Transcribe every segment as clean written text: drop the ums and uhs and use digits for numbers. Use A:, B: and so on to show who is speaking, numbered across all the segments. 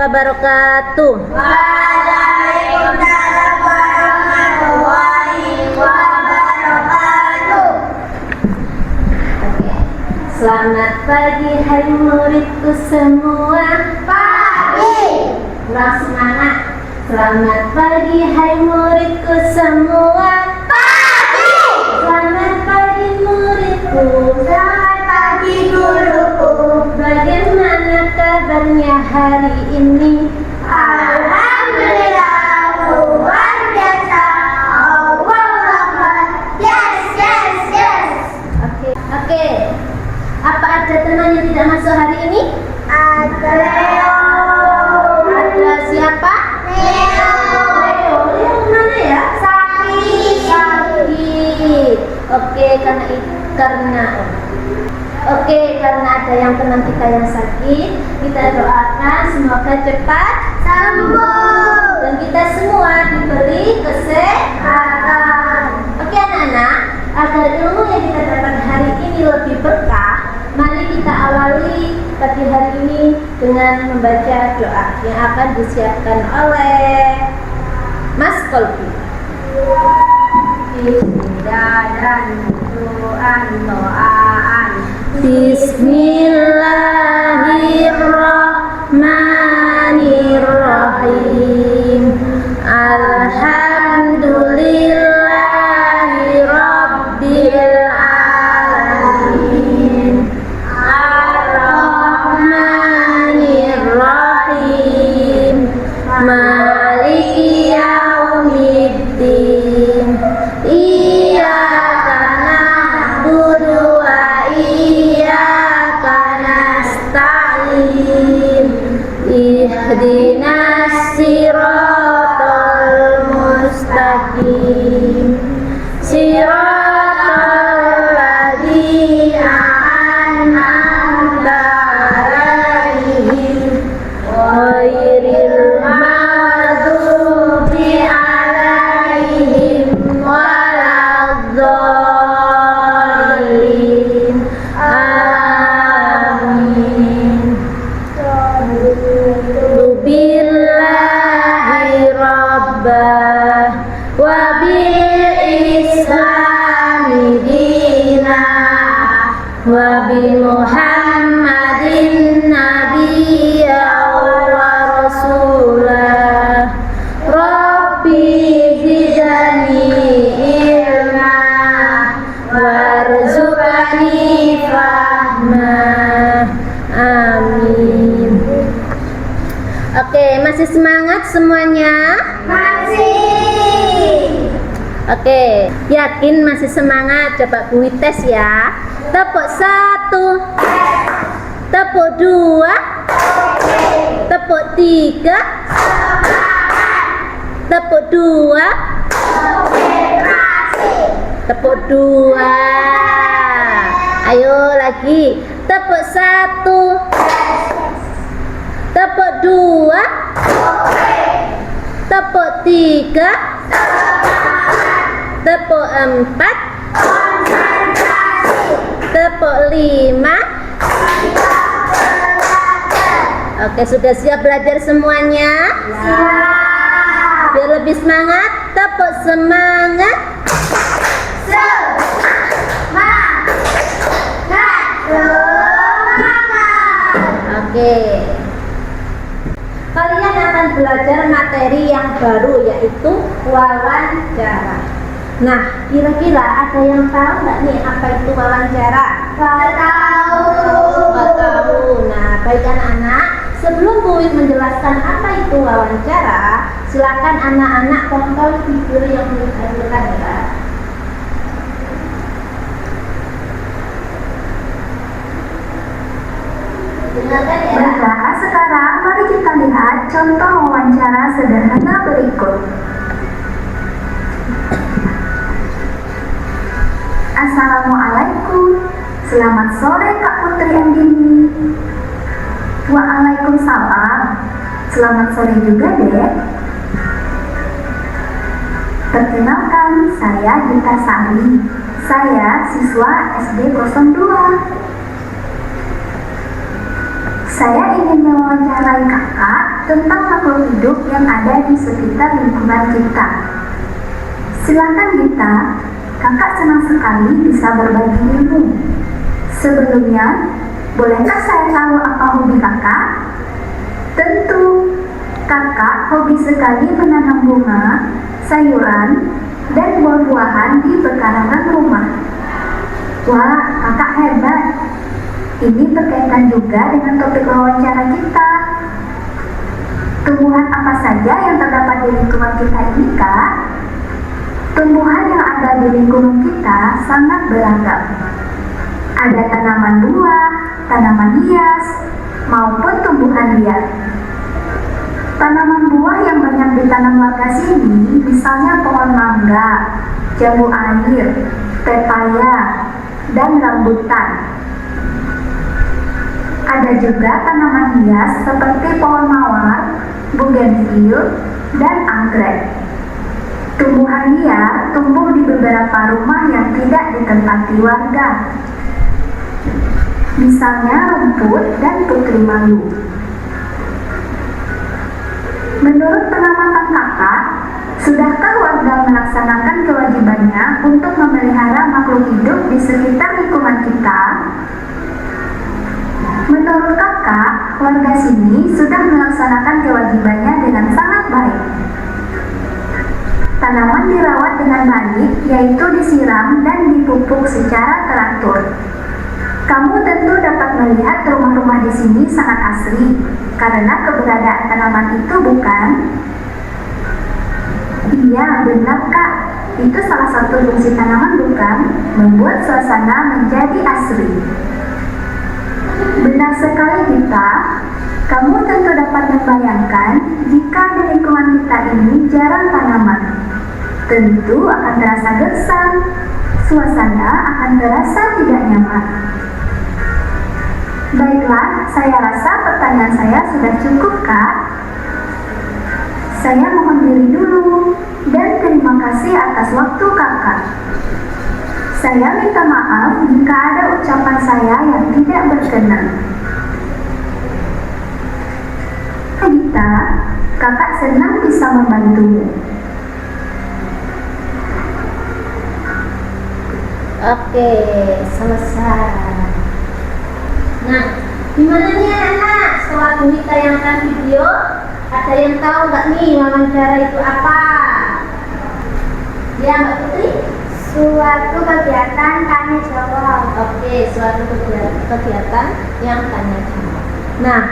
A: wabarakatuh.
B: Waalaikumsalam warahmatullahi wabarakatuh.
A: Selamat pagi hai muridku semua.
B: Pagi.
A: Kurang semangat. Selamat pagi hai muridku semua.
B: Pagi.
A: Selamat pagi muridku.
B: Selamat pagi guruku.
A: Bagaimana kabarnya hari ini?
B: Alhamdulillah luar biasa. Allahu Akbar. Yes, yes, yes.
A: Oke. Apa ada teman yang tidak masuk hari ini?
B: Ada Leo.
A: Ada siapa?
B: Leo.
A: Leo mana ya?
B: Sakit.
A: Karena ada yang teman kita yang sakit, kita doakan semoga cepat
B: Sembuh.
A: dan kita semua diberi kesehatan. Oke anak-anak, agar ilmu yang kita dapat hari ini lebih berkah, mari kita awali pagi hari ini dengan membaca doa yang akan disiapkan oleh Mas Kolbi. Bismillahirrahmanirrahim. Alhamdulillahi rabbil alamin. Ar-Rahmanirrahim. Maliki yaumiddin. Iyyaka na'budu wa iyyaka nasta'in. Ihdinas siratal mustaqim. Siratal ladzina an'amta 'alaihim ghairil maghdubi 'alaihim waladdallin. Amin. Billahi rabbah wa bil islami dina wa bi Muhammadin nabiyya wa rasulah. Rabbi zidni ilma warzuqni fahma. Amin. Oke, masih semangat semuanya?
B: Masih.
A: Oke, yakin masih semangat? Coba Bui tes ya. Tepuk 1, tepuk 2, tepuk 3, tepuk 2, tepuk 2. Ayo lagi. Tepuk 1, tepuk 2, tepuk 3, tepuk 4, tepuk 5. Oke, sudah siap belajar semuanya? Biar lebih semangat, tepuk semangat. Oke. Kalian akan belajar materi yang baru, yaitu wawancara. Nah, kira-kira ada yang tahu nggak nih apa itu wawancara?
B: Nggak tahu.
A: Nggak tahu. Nah, baik anak-anak, sebelum Bu Wit menjelaskan apa itu wawancara, silakan anak-anak tonton video yang dihadirkan ya. Dengarkan ya.
B: Baiklah, sekarang mari kita lihat contoh wawancara sederhana berikut. Assalamualaikum. Selamat sore Kak Putri Andini. Waalaikumsalam. Selamat sore juga Dek. Perkenalkan, saya Gita Sari. Saya siswa SD 02. Saya ingin mewawancarai kakak tentang makhluk hidup yang ada di sekitar lingkungan kita. Silakan Gita, kakak senang sekali bisa berbagi ilmu. Sebelumnya, bolehkah saya tahu apa hobi kakak? Tentu, kakak hobi sekali menanam bunga, sayuran, dan buah-buahan di pekarangan rumah. Wah, kakak hebat. Ini berkaitan juga dengan topik wawancara kita. Tumbuhan apa saja yang terdapat di lingkungan kita ini, Kak? Tumbuhan yang ada di lingkungan kita sangat beragam. Ada tanaman buah, tanaman hias, maupun tumbuhan liar. Tanaman buah yang banyak ditanam warga sini, misalnya pohon mangga, jambu air, pepaya, dan rambutan. Ada juga tanaman hias seperti pohon mawar, bougainville, dan anggrek. Tumbuhan liar tumbuh di beberapa rumah yang tidak ditempati warga. Misalnya rumput dan putri malu. Menurut pengamatan kakak, sudahkah warga melaksanakan kewajibannya untuk memelihara makhluk hidup di sekitar lingkungan kita? Menurut kakak, warga sini sudah melaksanakan kewajibannya dengan sangat baik. Tanaman dirawat dengan baik, yaitu disiram dan dipupuk secara teratur. Kamu tentu dapat melihat rumah-rumah di sini sangat asri, karena keberadaan tanaman itu bukan? Iya, benar Kak. Itu salah satu fungsi tanaman bukan? Membuat suasana menjadi asri. Benar sekali Gita. Kamu tentu dapat membayangkan jika di lingkungan kita ini jarang tanaman. Tentu akan terasa gersang. Suasana akan terasa tidak nyaman. Baiklah, saya rasa pertanyaan saya sudah cukup, Kak. Saya mohon diri dulu, dan terima kasih atas waktu kakak. Saya minta maaf jika ada ucapan saya yang tidak berkenan. Gita, kakak senang bisa membantumu.
A: Oke, selesai. Nah, gimana nih anak? Setelah Bumi tayangkan video, ada yang tahu nggak nih wawancara itu apa? Ya, Mbak Putri?
B: Suatu kegiatan tanya jawab.
A: Oke, suatu kegiatan yang tanya jawab. Nah,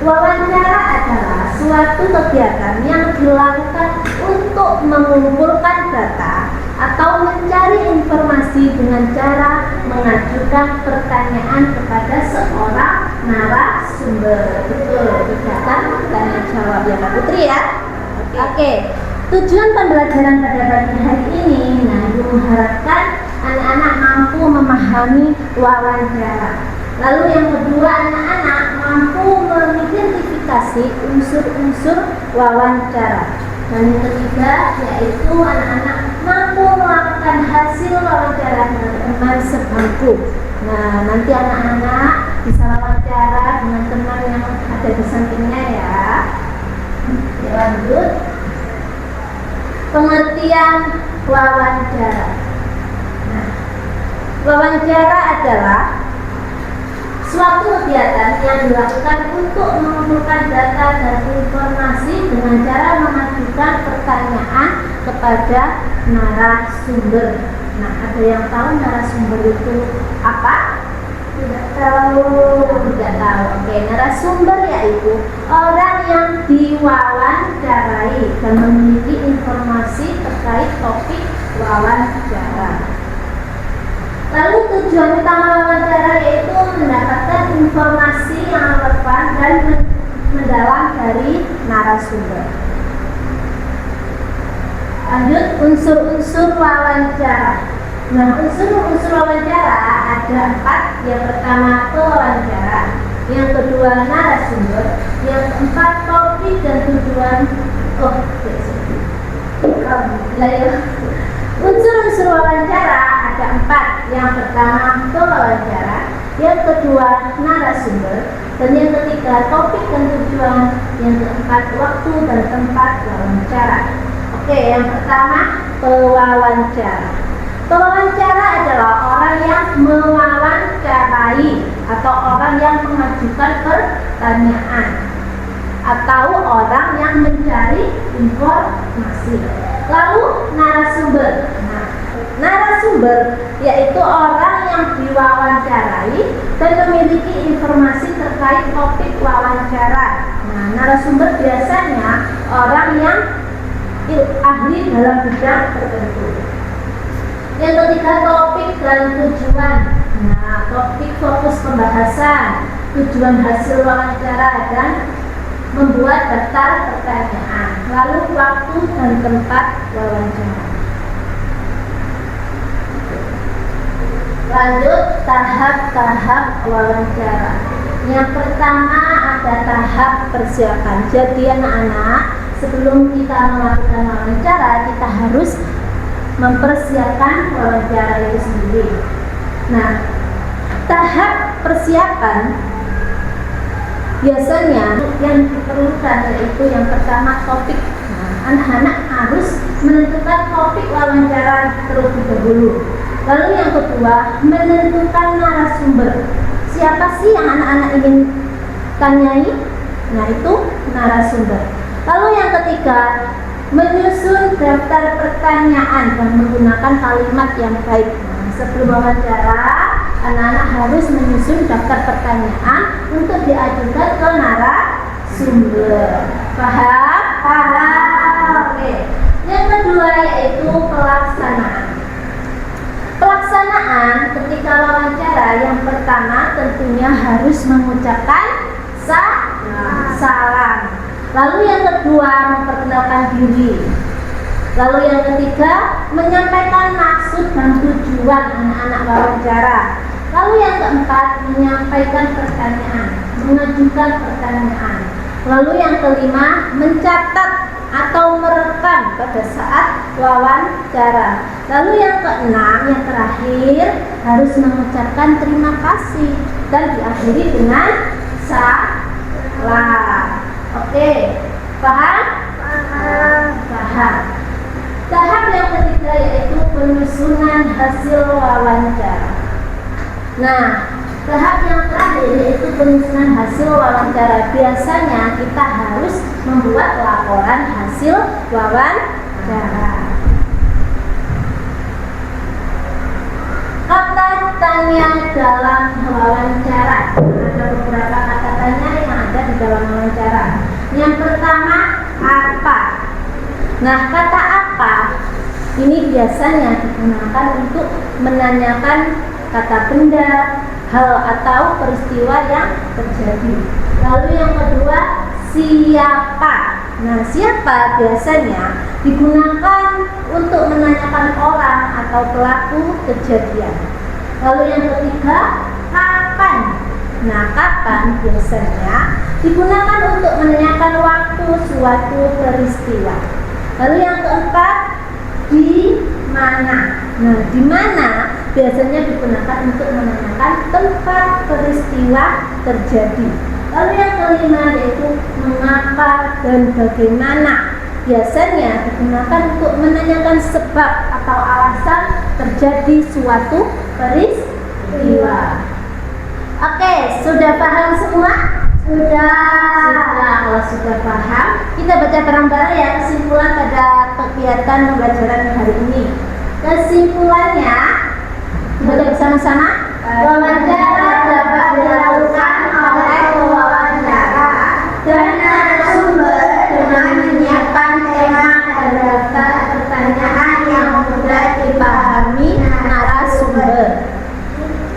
A: wawancara adalah suatu kegiatan yang dilakukan untuk mengumpulkan data atau mencari informasi dengan cara mengajukan pertanyaan kepada seorang narasumber. Betul, kegiatan tanya jawab ya Mbak Putri ya. Oke. Tujuan pembelajaran pada pagi hari ini, diharapkan anak-anak mampu memahami wawancara. Lalu yang kedua, anak-anak mampu mengidentifikasi unsur-unsur wawancara. Dan yang ketiga, yaitu anak-anak mampu melakukan hasil wawancara dengan teman sebangku. Nah, nanti anak-anak bisa wawancara dengan teman yang ada di sampingnya ya. Lanjut. Pengertian wawancara. Nah, wawancara adalah suatu kegiatan yang dilakukan untuk mengumpulkan data dan informasi dengan cara mengajukan pertanyaan kepada narasumber. Nah, ada yang tahu narasumber itu apa? Tidak tahu. Tidak tahu. Oke, narasumber yaitu orang yang diwawancarai dan memiliki informasi terkait topik wawancara. Lalu tujuan utama wawancara yaitu mendapatkan informasi yang relevan dan mendalam dari narasumber. Lanjut, unsur-unsur wawancara. Nah, unsur-unsur wawancara ada 4. Yang pertama pewawancara, yang kedua narasumber, yang keempat topik dan tujuan. Unsur-unsur wawancara ada 4. Yang pertama pewawancara, yang kedua narasumber, dan yang ketiga topik dan tujuan, yang keempat waktu dan tempat wawancara. Oke, yang pertama pewawancara. Pewawancara adalah orang yang mewawancarai atau orang yang mengajukan pertanyaan atau orang yang mencari informasi. Lalu narasumber. Nah, narasumber yaitu orang yang diwawancarai dan memiliki informasi terkait topik wawancara. Nah, narasumber biasanya orang yang ahli dalam bidang tertentu. Yang ketiga topik dan tujuan. Nah, topik fokus pembahasan, tujuan hasil wawancara dan membuat daftar pertanyaan. Lalu waktu dan tempat wawancara. Lanjut tahap-tahap wawancara. Yang pertama ada tahap persiapan. Jadi anak-anak, sebelum kita melakukan wawancara, kita harus mempersiapkan wawancara itu sendiri. Nah, tahap persiapan biasanya yang diperlukan yaitu yang pertama topik. Nah, anak-anak harus menentukan topik wawancara terlebih dahulu. Lalu yang kedua, menentukan narasumber. Siapa sih yang anak-anak ingin tanyai? Nah, itu narasumber. Lalu yang ketiga, menyusun daftar pertanyaan dan menggunakan kalimat yang baik. Nah, sebelum wawancara, anak-anak harus menyusun daftar pertanyaan untuk diajukan ke narasumber. Paham? Paham. Oke. Yang kedua yaitu pelaksanaan. Pelaksanaan ketika wawancara yang pertama tentunya harus mengucapkan salam. Lalu yang kedua memperkenalkan diri. Lalu yang ketiga menyampaikan maksud dan tujuan anak-anak wawancara. Lalu yang keempat menyampaikan pertanyaan, mengajukan pertanyaan. Lalu yang kelima mencatat atau merekam pada saat wawancara. Lalu yang keenam, yang terakhir harus mengucapkan terima kasih dan diakhiri dengan salam. Oke, paham? Paham. Tahap yang ketiga yaitu penyusunan hasil wawancara. Nah, tahap yang terakhir yaitu penyusunan hasil wawancara. Biasanya kita harus membuat laporan hasil wawancara. Kata tanya dalam wawancara. Ada beberapa kata tanya yang ada di dalam wawancara. Yang pertama, apa? Nah, kata apa ini biasanya digunakan untuk menanyakan kata benda, hal atau peristiwa yang terjadi. Lalu yang kedua, siapa? Nah, siapa biasanya digunakan untuk menanyakan orang atau pelaku kejadian. Lalu yang ketiga, kapan? Nah, kapan biasanya digunakan untuk menanyakan waktu suatu peristiwa. Lalu yang keempat, di mana? Nah, di mana biasanya digunakan untuk menanyakan tempat peristiwa terjadi. Lalu yang kelima yaitu mengapa dan bagaimana. Biasanya digunakan untuk menanyakan sebab atau alasan terjadi suatu peristiwa. Oke, sudah paham semua? Sudah. Kalau sudah paham, kita baca bareng-bareng ya kesimpulan pada kegiatan pembelajaran hari ini. Kesimpulannya, baca bersama-sama. Wawancara dapat dilakukan oleh pewawancara dan narasumber dengan menyiapkan tema dan daftar pertanyaan yang mudah dipahami narasumber.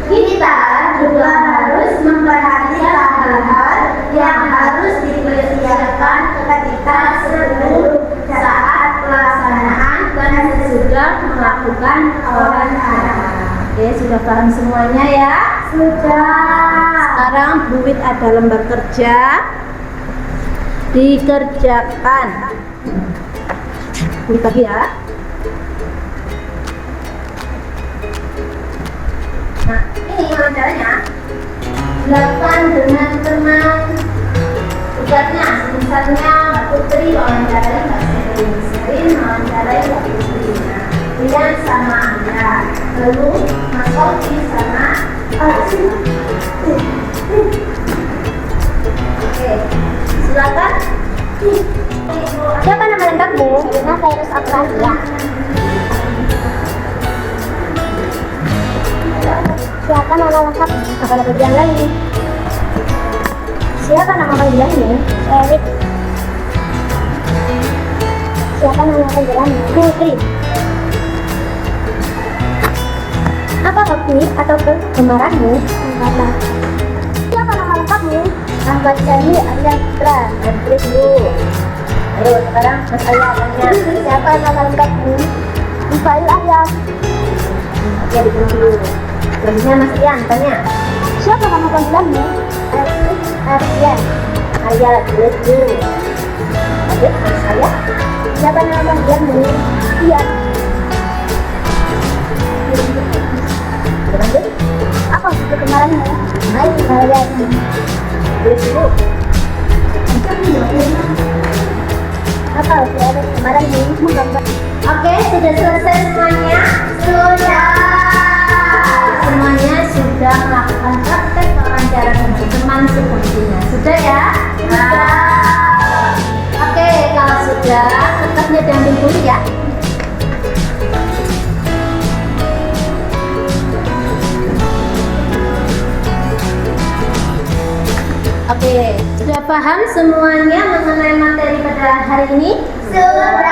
A: Kita juga harus memperhatikan hal-hal yang harus dipersiapkan ketika sebelum, saat pelaksanaan dan sesudah melakukan wawancara. Oke, sudah paham semuanya ya? Sudah. Sekarang Bu Wit ada lembar kerja, dikerjakan. Bu bagi ya. Nah, ini wawancaranya. dilakukan dengan tenang. Tugasnya misalnya Mbak Putri wawancarai Mbak Serin wawancarai Mbak Putri. Nah, Rian sama Anda, lalu Mas Oki sama Oke, silakan.
C: Siapa nama lengkapmu? Lina Virus Apralia. Siapa nama lengkap? Apa nama panggilan lain? Siapa nama panggilanmu? Erik. Siapa nama panggilanmu? Putri. Apa hobi atau kegemaranmu? Menggambar. Siapa nama lengkapmu? Ahmad Syahri Arya Putra.
A: Terus dulu. Ayo sekarang Mas Arya tanya.
C: Siapa nama lengkapmu? Ifail Ahyam.
A: Oke, dibilang dulu. Selanjutnya Mas Ian tanya.
C: Siapa nama panggilanmu? Aryan.
A: Arya tulis dulu. Lanjut Mas Arya.
C: Siapa nama panggilanmu? Ian.
A: Lanjut.
C: Apa kegemaranmu? Baik, Aryan.
A: Tulis dulu.
C: Apa kegemaranmu? Menggambar.
A: Oke, sudah selesai semuanya? Sudah. Semuanya sudah melakukan praktek wawancara dengan teman sepertinya. Sudah ya? Sudah. Oke, kalau sudah, kertasnya diambil dulu ya. Oke, sudah paham semuanya mengenai materi pada hari ini? Sudah.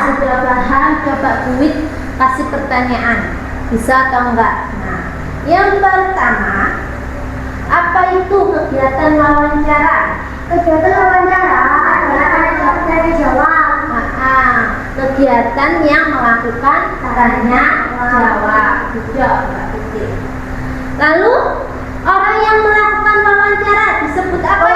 A: Sudah paham, coba Buit kasih pertanyaan. Bisa atau enggak? Nah, yang pertama, apa itu kegiatan wawancara?
C: Kegiatan wawancara adalah tanya jawab.
A: Kegiatan yang melakukan tanya jawab. Jawab, Mbak Putri. Lalu orang yang melakukan wawancara disebut apa?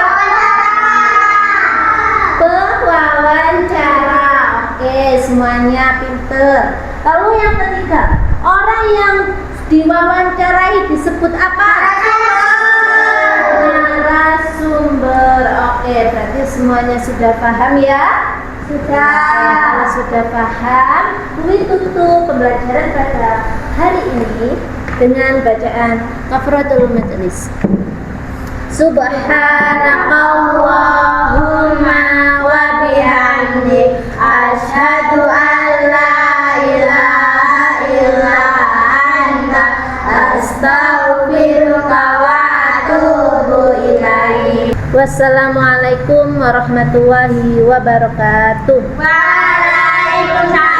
A: Pewawancara. Oke, semuanya pinter. Lalu yang ketiga, orang yang diwawancarai disebut apa? Narasumber. Oke, berarti semuanya sudah paham ya?
C: Sudah.
A: Oke, kalau sudah paham, Buit tutup pembelajaran pada hari ini dengan bacaan Kafaratul Majelis. Subhanakallahumma wa bihamdik asyhadu an la ilaha illa anta astaghfiruka wa atubu ilaik. Wassalamualaikum warahmatullahi wabarakatuh. Waalaikumsalam.